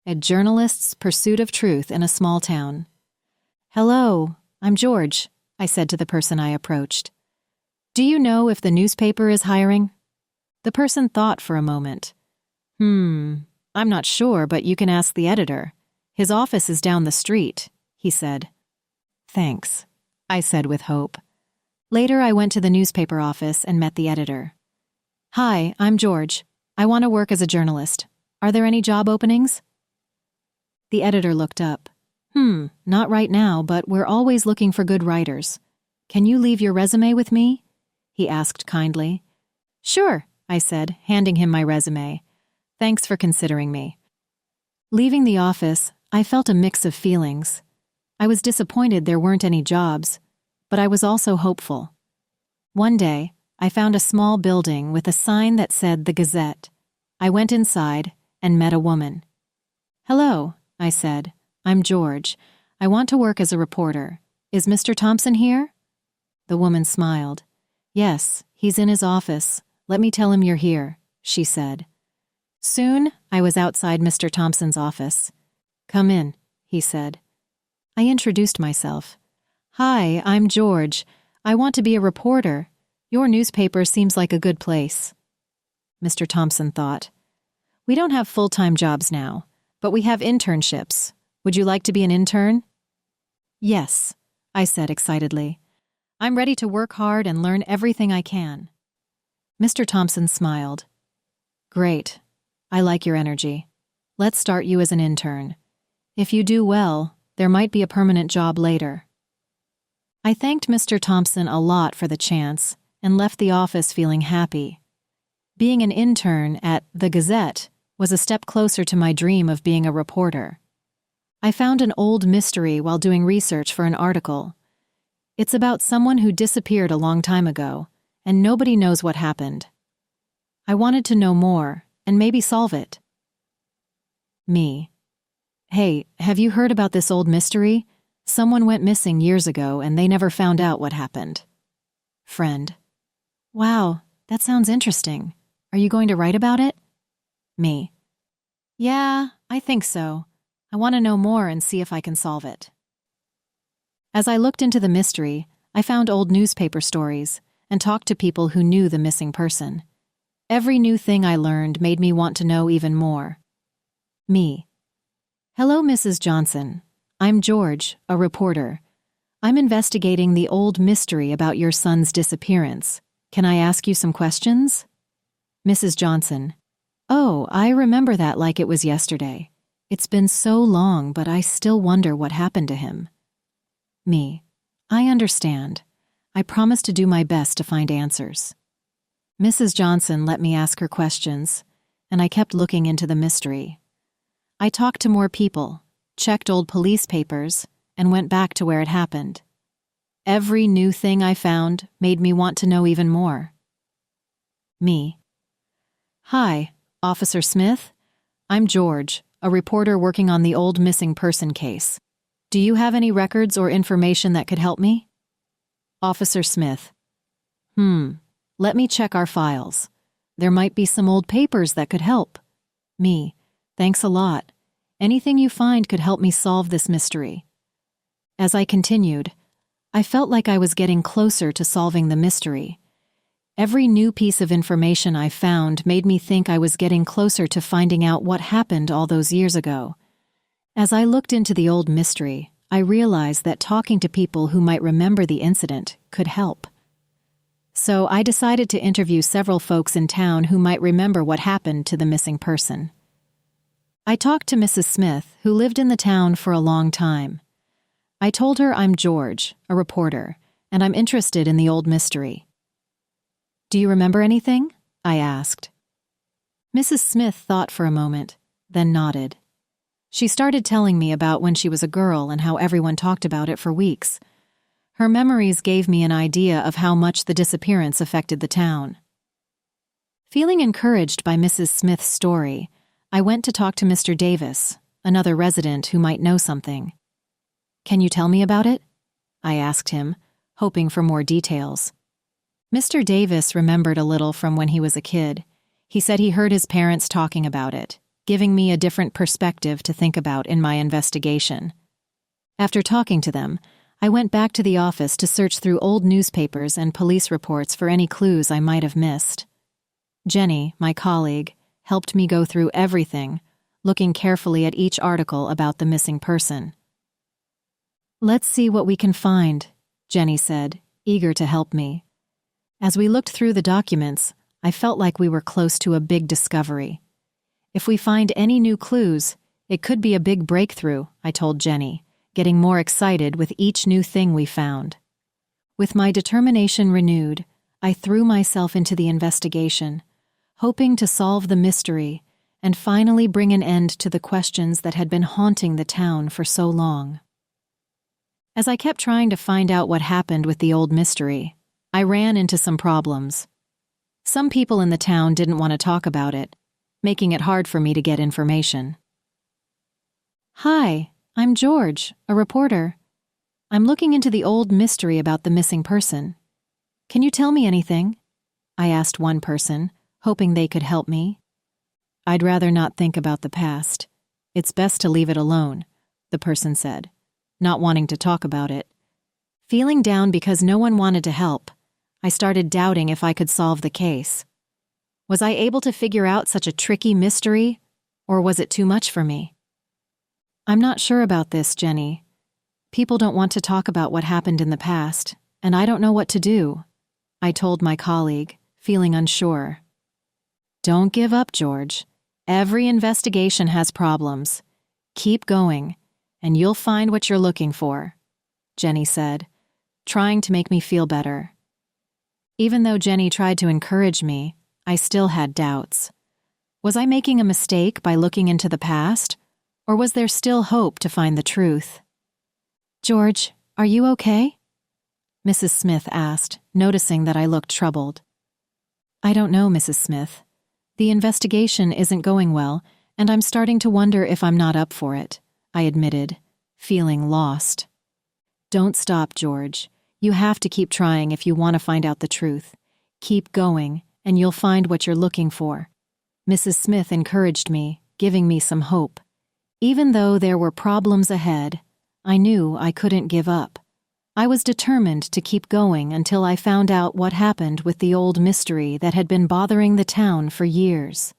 A Journalist's Pursuit of Truth in a Small Town. "Hello, I'm George," I said to the person I approached. "Do you know if the newspaper is hiring?" The person thought for a moment. I'm not sure, but you can ask the editor. His office is down the street," he said. "Thanks," I said with hope. Later, I went to the newspaper office and met the editor. "Hi, I'm George. I want to work as a journalist. Are there any job openings?" The editor looked up. Not right now, but we're always looking for good writers. Can you leave your resume with me?" he asked kindly. "Sure," I said, handing him my resume. "Thanks for considering me." Leaving the office, I felt a mix of feelings. I was disappointed there weren't any jobs, but I was also hopeful. One day, I found a small building with a sign that said The Gazette. I went inside and met a woman. "Hello," I said. "I'm George. I want to work as a reporter. Is Mr. Thompson here?" The woman smiled. "Yes, he's in his office. Let me tell him you're here," she said. Soon, I was outside Mr. Thompson's office. "Come in," he said. I introduced myself. "Hi, I'm George. I want to be a reporter. Your newspaper seems like a good place." Mr. Thompson thought, "We don't have full-time jobs now, but we have internships. Would you like to be an intern?" "Yes," I said excitedly. "I'm ready to work hard and learn everything I can." Mr. Thompson smiled. "Great. I like your energy. Let's start you as an intern. If you do well, there might be a permanent job later." I thanked Mr. Thompson a lot for the chance and left the office feeling happy. Being an intern at The Gazette was a step closer to my dream of being a reporter. I found an old mystery while doing research for an article. It's about someone who disappeared a long time ago, and nobody knows what happened. I wanted to know more and maybe solve it. Me. "Hey, have you heard about this old mystery? Someone went missing years ago and they never found out what happened." Friend. "Wow, that sounds interesting. Are you going to write about it?" Me. "Yeah, I think so. I want to know more and see if I can solve it." As I looked into the mystery, I found old newspaper stories and talked to people who knew the missing person. Every new thing I learned made me want to know even more. Me. "Hello, Mrs. Johnson. I'm George, a reporter. I'm investigating the old mystery about your son's disappearance. Can I ask you some questions?" Mrs. Johnson. "Oh, I remember that like it was yesterday. It's been so long, but I still wonder what happened to him." Me. "I understand. I promise to do my best to find answers." Mrs. Johnson let me ask her questions, and I kept looking into the mystery. I talked to more people, checked old police papers, and went back to where it happened. Every new thing I found made me want to know even more. Me. "Hi, Officer Smith. I'm George, a reporter working on the old missing person case. Do you have any records or information that could help me?" Officer Smith. Let me check our files. There might be some old papers that could help." Me. "Thanks a lot. Anything you find could help me solve this mystery." As I continued, I felt like I was getting closer to solving the mystery. Every new piece of information I found made me think I was getting closer to finding out what happened all those years ago. As I looked into the old mystery, I realized that talking to people who might remember the incident could help. So I decided to interview several folks in town who might remember what happened to the missing person. I talked to Mrs. Smith, who lived in the town for a long time. I told her I'm George, a reporter, and I'm interested in the old mystery. "Do you remember anything?" I asked. Mrs. Smith thought for a moment, then nodded. She started telling me about when she was a girl and how everyone talked about it for weeks. Her memories gave me an idea of how much the disappearance affected the town. Feeling encouraged by Mrs. Smith's story, I went to talk to Mr. Davis, another resident who might know something. "Can you tell me about it?" I asked him, hoping for more details. Mr. Davis remembered a little from when he was a kid. He said he heard his parents talking about it, giving me a different perspective to think about in my investigation. After talking to them, I went back to the office to search through old newspapers and police reports for any clues I might have missed. Jenny, my colleague, helped me go through everything, looking carefully at each article about the missing person. "Let's see what we can find," Jenny said, eager to help me. As we looked through the documents, I felt like we were close to a big discovery. "If we find any new clues, it could be a big breakthrough," I told Jenny, getting more excited with each new thing we found. With my determination renewed, I threw myself into the investigation, hoping to solve the mystery and finally bring an end to the questions that had been haunting the town for so long. As I kept trying to find out what happened with the old mystery, I ran into some problems. Some people in the town didn't want to talk about it, making it hard for me to get information. "Hi, I'm George, a reporter. I'm looking into the old mystery about the missing person. Can you tell me anything?" I asked one person, hoping they could help me. "I'd rather not think about the past. It's best to leave it alone," the person said, not wanting to talk about it. Feeling down because no one wanted to help, I started doubting if I could solve the case. Was I able to figure out such a tricky mystery, or was it too much for me? "I'm not sure about this, Jenny. People don't want to talk about what happened in the past, and I don't know what to do," I told my colleague, feeling unsure. "Don't give up, George. Every investigation has problems. Keep going, and you'll find what you're looking for," Jenny said, trying to make me feel better. Even though Jenny tried to encourage me, I still had doubts. Was I making a mistake by looking into the past, or was there still hope to find the truth? "George, are you okay?" Mrs. Smith asked, noticing that I looked troubled. "I don't know, Mrs. Smith. The investigation isn't going well, and I'm starting to wonder if I'm not up for it," I admitted, feeling lost. "Don't stop, George. You have to keep trying if you want to find out the truth. Keep going, and you'll find what you're looking for," Mrs. Smith encouraged me, giving me some hope. Even though there were problems ahead, I knew I couldn't give up. I was determined to keep going until I found out what happened with the old mystery that had been bothering the town for years.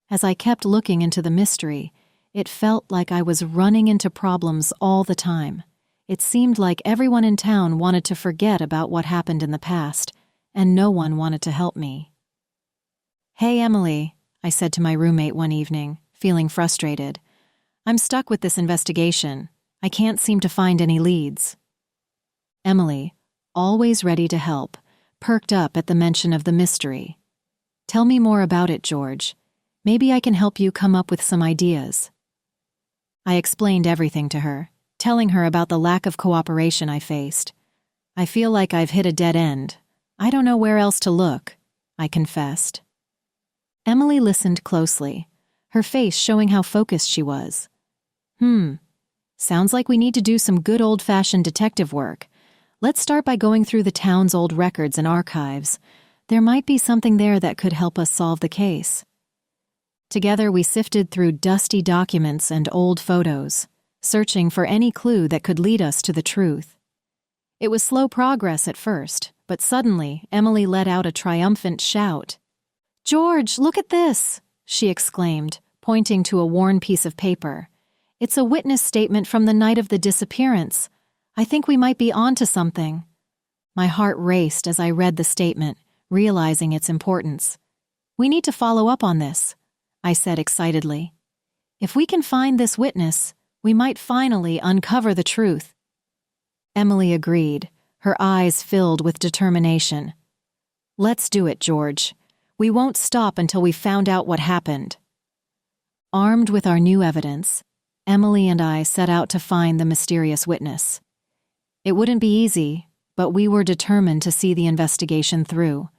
As I kept looking into the mystery, it felt like I was running into problems all the time. It seemed like everyone in town wanted to forget about what happened in the past, and no one wanted to help me. "Hey, Emily," I said to my roommate one evening, feeling frustrated. "I'm stuck with this investigation. I can't seem to find any leads." Emily, always ready to help, perked up at the mention of the mystery. "Tell me more about it, George. Maybe I can help you come up with some ideas." I explained everything to her, telling her about the lack of cooperation I faced. "I feel like I've hit a dead end. I don't know where else to look," I confessed. Emily listened closely, her face showing how focused she was. Sounds like we need to do some good old-fashioned detective work. Let's start by going through the town's old records and archives. There might be something there that could help us solve the case." Together we sifted through dusty documents and old photos, searching for any clue that could lead us to the truth. It was slow progress at first, but suddenly Emily let out a triumphant shout. "George, look at this!" she exclaimed, pointing to a worn piece of paper. "It's a witness statement from the night of the disappearance. I think we might be onto something." My heart raced as I read the statement, realizing its importance. "We need to follow up on this," I said excitedly. "If we can find this witness, we might finally uncover the truth." Emily agreed, her eyes filled with determination. "Let's do it, George. We won't stop until we've found out what happened." Armed with our new evidence, Emily and I set out to find the mysterious witness. It wouldn't be easy, but we were determined to see the investigation through.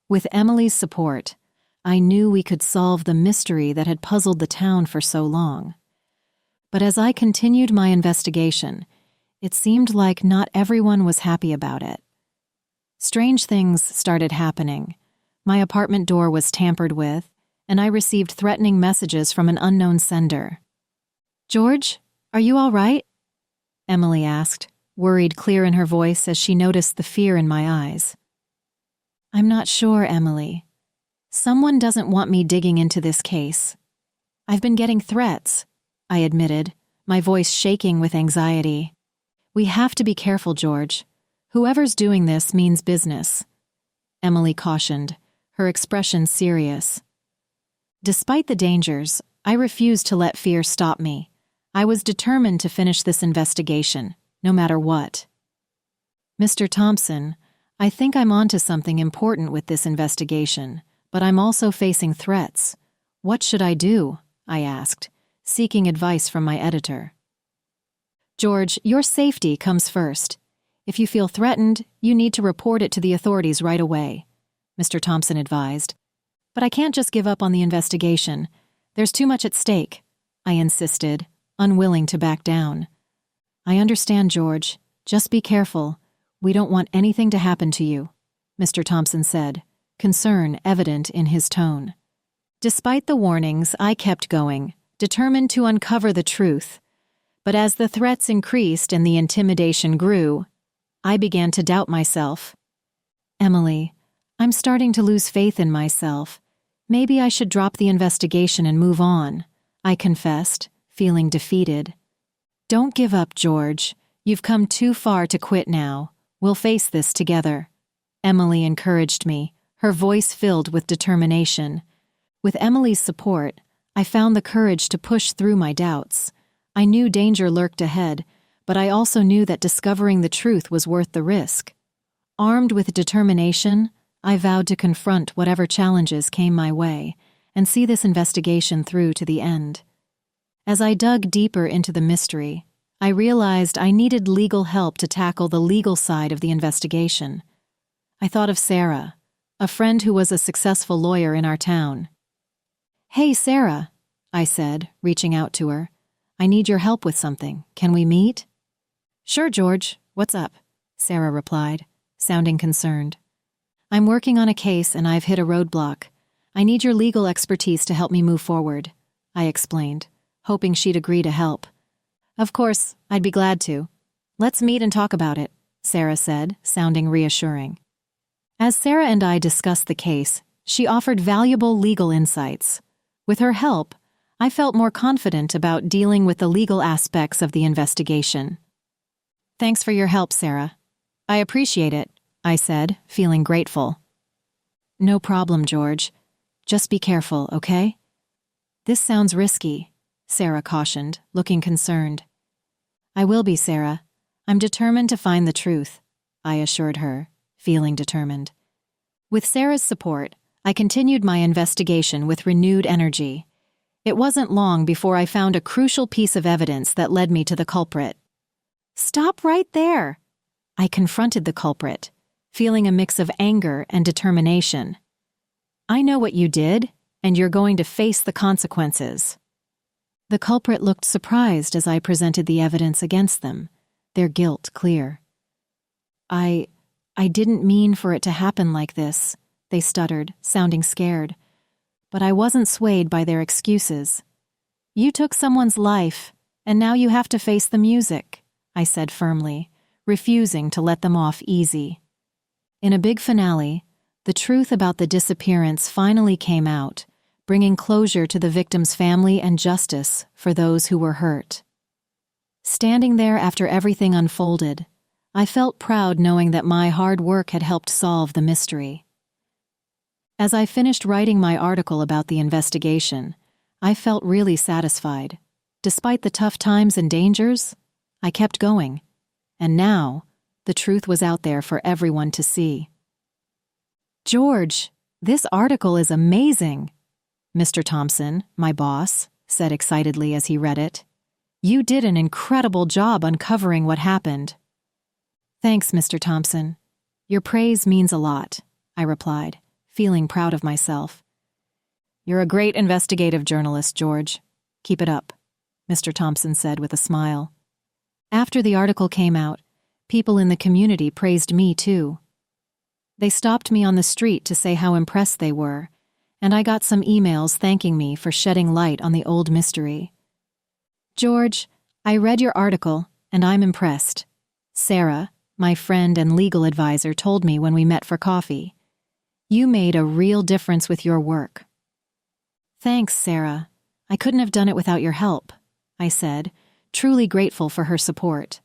With Emily's support, I knew we could solve the mystery that had puzzled the town for so long. But as I continued my investigation, it seemed like not everyone was happy about it. Strange things started happening. My apartment door was tampered with, and I received threatening messages from an unknown sender. "George, are you all right?" Emily asked, worried clear in her voice as she noticed the fear in my eyes. "I'm not sure, Emily. Someone doesn't want me digging into this case. I've been getting threats," I admitted, my voice shaking with anxiety. "We have to be careful, George. Whoever's doing this means business," Emily cautioned, her expression serious. Despite the dangers, I refused to let fear stop me. I was determined to finish this investigation, no matter what. "Mr. Thompson, I think I'm onto something important with this investigation, but I'm also facing threats. What should I do?" I asked, seeking advice from my editor. "George, your safety comes first. If you feel threatened, you need to report it to the authorities right away," Mr. Thompson advised. "But I can't just give up on the investigation. There's too much at stake," I insisted, unwilling to back down. "I understand, George. Just be careful. We don't want anything to happen to you," Mr. Thompson said, concern evident in his tone. Despite the warnings, I kept going, determined to uncover the truth. But as the threats increased and the intimidation grew, I began to doubt myself. "Emily, I'm starting to lose faith in myself. Maybe I should drop the investigation and move on," I confessed, feeling defeated. "Don't give up, George. You've come too far to quit now. We'll face this together," Emily encouraged me, her voice filled with determination. With Emily's support, I found the courage to push through my doubts. I knew danger lurked ahead, but I also knew that discovering the truth was worth the risk. Armed with determination, I vowed to confront whatever challenges came my way and see this investigation through to the end. As I dug deeper into the mystery, I realized I needed legal help to tackle the legal side of the investigation. I thought of Sarah, a friend who was a successful lawyer in our town. "Hey, Sarah," I said, reaching out to her. "I need your help with something. Can we meet?" "Sure, George. What's up?" Sarah replied, sounding concerned. "I'm working on a case and I've hit a roadblock. I need your legal expertise to help me move forward," I explained, hoping she'd agree to help. "Of course, I'd be glad to. Let's meet and talk about it," Sarah said, sounding reassuring. As Sarah and I discussed the case, she offered valuable legal insights. With her help, I felt more confident about dealing with the legal aspects of the investigation. "Thanks for your help, Sarah. I appreciate it," I said, feeling grateful. "No problem, George. Just be careful, okay?" "This sounds risky," Sarah cautioned, looking concerned. "I will be, Sarah. I'm determined to find the truth," I assured her, feeling determined. With Sarah's support, I continued my investigation with renewed energy. It wasn't long before I found a crucial piece of evidence that led me to the culprit. "Stop right there!" I confronted the culprit, feeling a mix of anger and determination. "I know what you did, and you're going to face the consequences." The culprit looked surprised as I presented the evidence against them, their guilt clear. I didn't mean for it to happen like this," they stuttered, sounding scared. But I wasn't swayed by their excuses. "You took someone's life, and now you have to face the music," I said firmly, refusing to let them off easy. In a big finale, the truth about the disappearance finally came out, bringing closure to the victim's family and justice for those who were hurt. Standing there after everything unfolded, I felt proud knowing that my hard work had helped solve the mystery. As I finished writing my article about the investigation, I felt really satisfied. Despite the tough times and dangers, I kept going. And now, the truth was out there for everyone to see. "George, this article is amazing," Mr. Thompson, my boss, said excitedly as he read it. "You did an incredible job uncovering what happened." "Thanks, Mr. Thompson. Your praise means a lot," I replied, feeling proud of myself. "You're a great investigative journalist, George. Keep it up," Mr. Thompson said with a smile. After the article came out, people in the community praised me too. They stopped me on the street to say how impressed they were, and I got some emails thanking me for shedding light on the old mystery. George, I read your article, and I'm impressed. Sarah, my friend and legal advisor, told me when we met for coffee. You made a real difference with your work. Thanks, Sarah. I couldn't have done it without your help, I said, truly grateful for her support.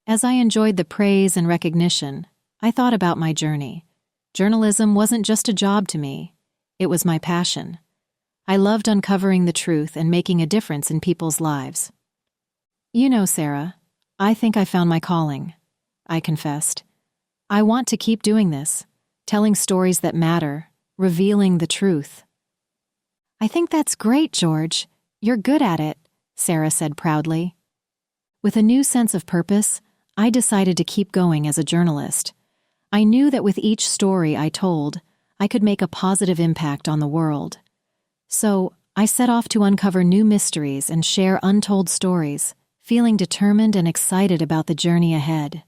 As I enjoyed the praise and recognition, I thought about my journey. Journalism wasn't just a job to me. It was my passion. I loved uncovering the truth and making a difference in people's lives. You know, Sarah, I think I found my calling, I confessed. I want to keep doing this, telling stories that matter, revealing the truth. I think that's great, George. You're good at it, Sarah said proudly. With a new sense of purpose, I decided to keep going as a journalist. I knew that with each story I told, I could make a positive impact on the world. So, I set off to uncover new mysteries and share untold stories, feeling determined and excited about the journey ahead.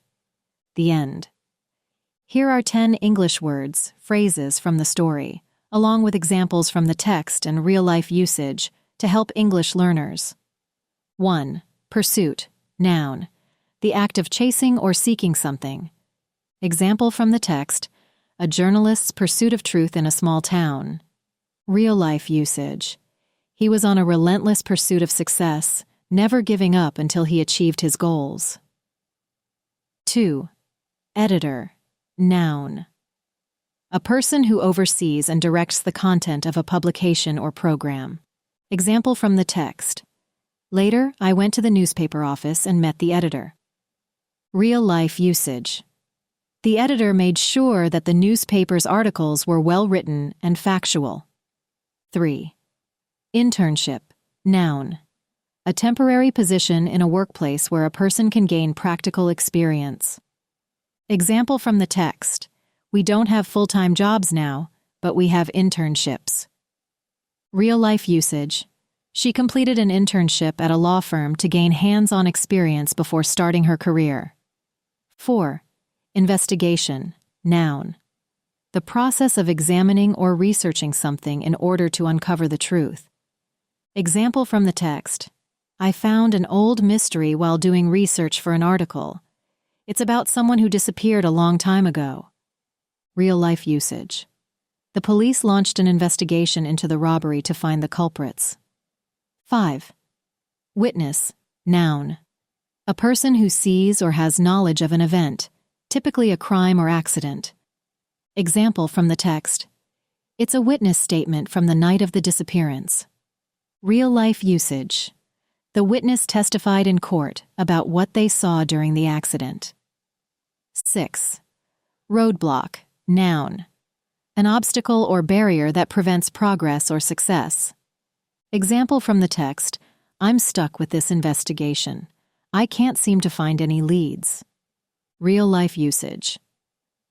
The end. Here are 10 English words, phrases from the story, along with examples from the text and real-life usage to help English learners. 1. Pursuit, noun. The act of chasing or seeking something. Example from the text, a journalist's pursuit of truth in a small town. Real-life usage. He was on a relentless pursuit of success, never giving up until he achieved his goals. 2. Editor, noun. A person who oversees and directs the content of a publication or program. Example from the text. Later, I went to the newspaper office and met the editor. Real-life usage. The editor made sure that the newspaper's articles were well-written and factual. 3. Internship, noun. A temporary position in a workplace where a person can gain practical experience. Example from the text. We don't have full-time jobs now, but we have internships. Real-life usage. She completed an internship at a law firm to gain hands-on experience before starting her career. 4. Investigation, noun. The process of examining or researching something in order to uncover the truth. Example from the text. I found an old mystery while doing research for an article. It's about someone who disappeared a long time ago. Real-life usage. The police launched an investigation into the robbery to find the culprits. 5. Witness, noun. A person who sees or has knowledge of an event, typically a crime or accident. Example from the text. It's a witness statement from the night of the disappearance. Real-life usage. The witness testified in court about what they saw during the accident. 6. Roadblock, noun. An obstacle or barrier that prevents progress or success. Example from the text. I'm stuck with this investigation. I can't seem to find any leads. Real-life usage.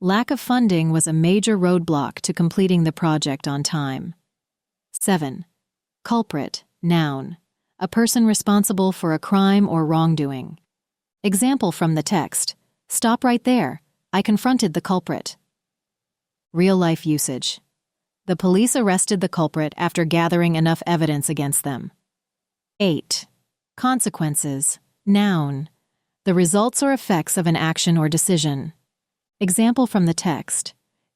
Lack of funding was a major roadblock to completing the project on time. 7. Culprit, noun. A person responsible for a crime or wrongdoing. Example from the text. Stop right there. I confronted the culprit. Real-life usage. The police arrested the culprit after gathering enough evidence against them. 8. Consequences, noun. The results or effects of an action or decision. Example from the text.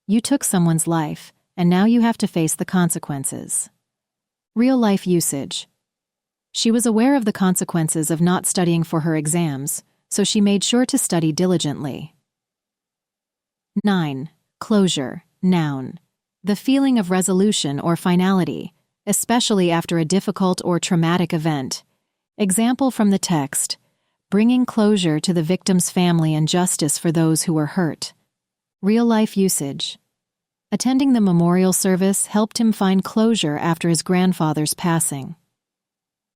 You took someone's life, and now you have to face the consequences. Real-life usage. She was aware of the consequences of not studying for her exams, so she made sure to study diligently. 9. Closure, noun. The feeling of resolution or finality, especially after a difficult or traumatic event. Example from the text. Bringing closure to the victim's family and justice for those who were hurt. Real-life usage. Attending the memorial service helped him find closure after his grandfather's passing.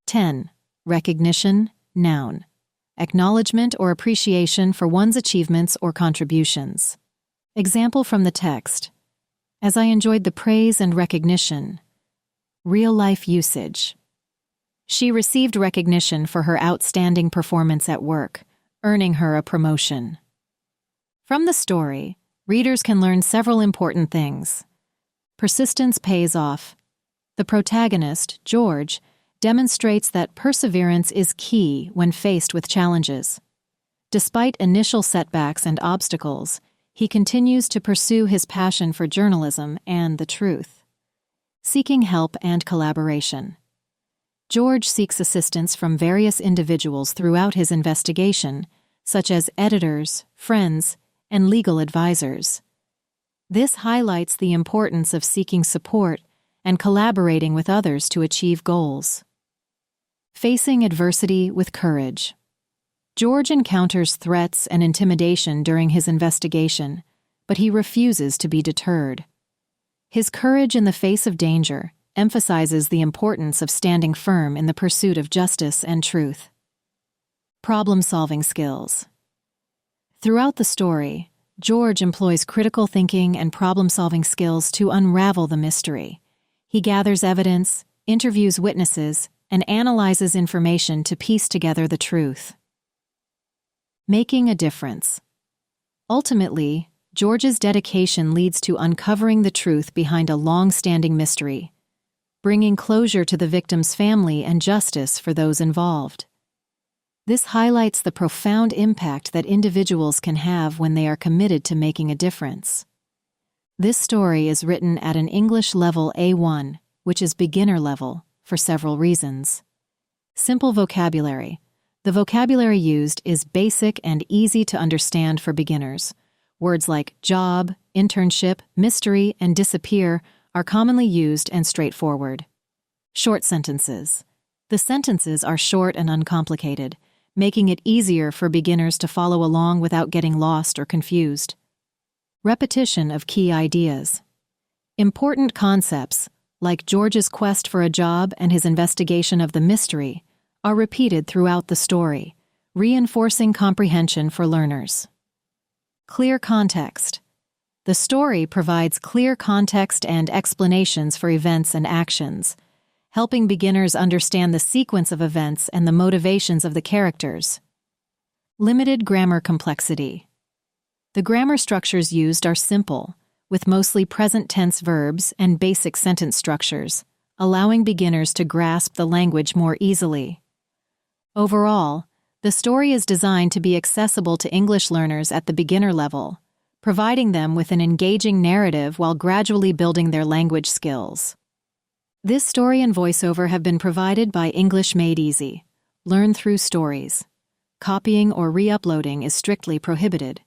10. Recognition, noun. Acknowledgement or appreciation for one's achievements or contributions. Example from the text. As I enjoyed the praise and recognition. Real-life usage. She received recognition for her outstanding performance at work, earning her a promotion. From the story, readers can learn several important things. Persistence pays off. The protagonist, George, demonstrates that perseverance is key when faced with challenges. Despite initial setbacks and obstacles, he continues to pursue his passion for journalism and the truth. Seeking help and collaboration. George seeks assistance from various individuals throughout his investigation, such as editors, friends, and legal advisors. This highlights the importance of seeking support and collaborating with others to achieve goals. Facing adversity with courage. George encounters threats and intimidation during his investigation, but he refuses to be deterred. His courage in the face of danger emphasizes the importance of standing firm in the pursuit of justice and truth. Problem-solving skills. Throughout the story, George employs critical thinking and problem-solving skills to unravel the mystery. He gathers evidence, interviews witnesses, and analyzes information to piece together the truth. Making a difference. Ultimately, George's dedication leads to uncovering the truth behind a long-standing mystery, bringing closure to the victim's family and justice for those involved. This highlights the profound impact that individuals can have when they are committed to making a difference. This story is written at an English level A1, which is beginner level, for several reasons. Simple vocabulary. The vocabulary used is basic and easy to understand for beginners. Words like job, internship, mystery, and disappear are commonly used and straightforward. Short sentences. The sentences are short and uncomplicated, making it easier for beginners to follow along without getting lost or confused. Repetition of key ideas. Important concepts, like George's quest for a job and his investigation of the mystery, are repeated throughout the story, reinforcing comprehension for learners. Clear context. The story provides clear context and explanations for events and actions, helping beginners understand the sequence of events and the motivations of the characters. Limited grammar complexity. The grammar structures used are simple, with mostly present tense verbs and basic sentence structures, allowing beginners to grasp the language more easily. Overall, the story is designed to be accessible to English learners at the beginner level, providing them with an engaging narrative while gradually building their language skills. This story and voiceover have been provided by English Made Easy. Learn through stories. Copying or re-uploading is strictly prohibited.